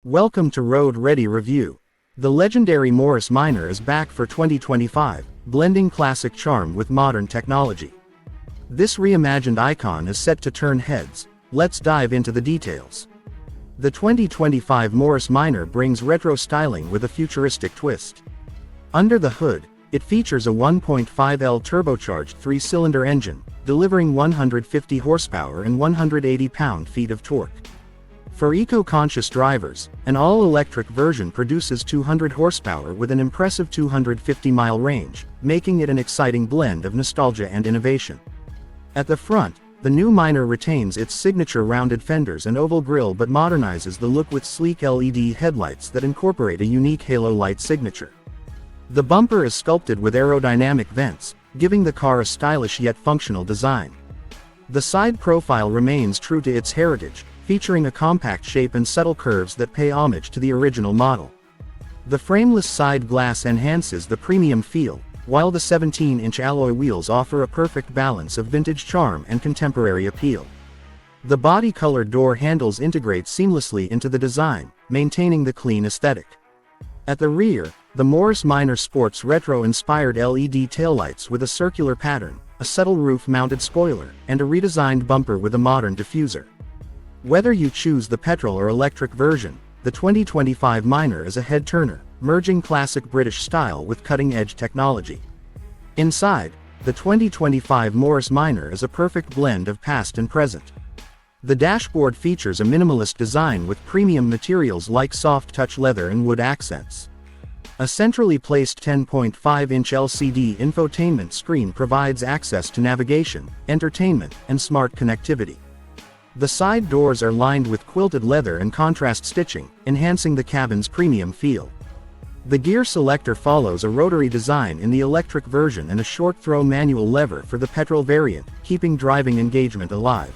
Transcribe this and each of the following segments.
Welcome to Road Ready Review. The legendary Morris Minor is back for 2025, blending classic charm with modern technology. This reimagined icon is set to turn heads. Let's dive into the details. The 2025 Morris Minor brings retro styling with a futuristic twist. Under the hood, it features a 1.5L turbocharged 3-cylinder engine, delivering 150 horsepower and 180 pound-feet of torque. For eco-conscious drivers, an all-electric version produces 200 horsepower with an impressive 250-mile range, making it an exciting blend of nostalgia and innovation. At the front, the new Minor retains its signature rounded fenders and oval grille but modernizes the look with sleek LED headlights that incorporate a unique halo light signature. The bumper is sculpted with aerodynamic vents, giving the car a stylish yet functional design. The side profile remains true to its heritage, featuring a compact shape and subtle curves that pay homage to the original model. The frameless side glass enhances the premium feel, while the 17-inch alloy wheels offer a perfect balance of vintage charm and contemporary appeal. The body-colored door handles integrate seamlessly into the design, maintaining the clean aesthetic. At the rear, the Morris Minor sports retro-inspired LED taillights with a circular pattern, a subtle roof-mounted spoiler, and a redesigned bumper with a modern diffuser. Whether you choose the petrol or electric version, the 2025 Minor is a head-turner, merging classic British style with cutting-edge technology. Inside, the 2025 Morris Minor is a perfect blend of past and present. The dashboard features a minimalist design with premium materials like soft-touch leather and wood accents. A centrally placed 10.5-inch LCD infotainment screen provides access to navigation, entertainment, and smart connectivity. The side doors are lined with quilted leather and contrast stitching, enhancing the cabin's premium feel. The gear selector follows a rotary design in the electric version and a short-throw manual lever for the petrol variant, keeping driving engagement alive.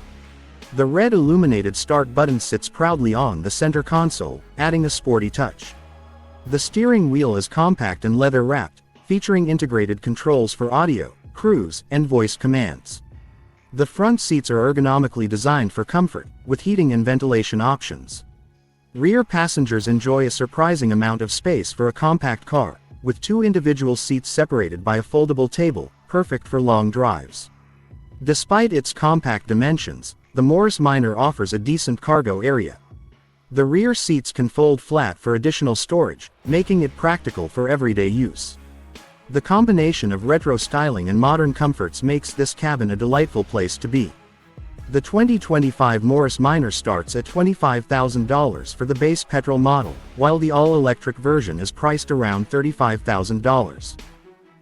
The red illuminated start button sits proudly on the center console, adding a sporty touch. The steering wheel is compact and leather-wrapped, featuring integrated controls for audio, cruise, and voice commands. The front seats are ergonomically designed for comfort, with heating and ventilation options. Rear passengers enjoy a surprising amount of space for a compact car, with 2 individual seats separated by a foldable table, perfect for long drives. Despite its compact dimensions, the Morris Minor offers a decent cargo area. The rear seats can fold flat for additional storage, making it practical for everyday use. The combination of retro styling and modern comforts makes this cabin a delightful place to be. The 2025 Morris Minor starts at $25,000 for the base petrol model, while the all-electric version is priced around $35,000.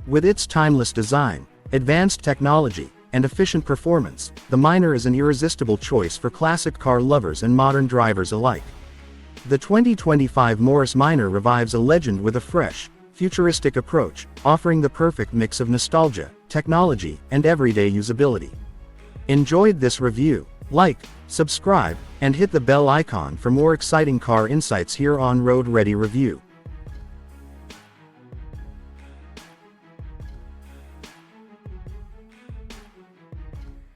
With its timeless design, advanced technology, and efficient performance, the Minor is an irresistible choice for classic car lovers and modern drivers alike. The 2025 Morris Minor revives a legend with a fresh, futuristic approach, offering the perfect mix of nostalgia, technology, and everyday usability. Enjoyed this review? Like, subscribe, and hit the bell icon for more exciting car insights here on Road Ready Review.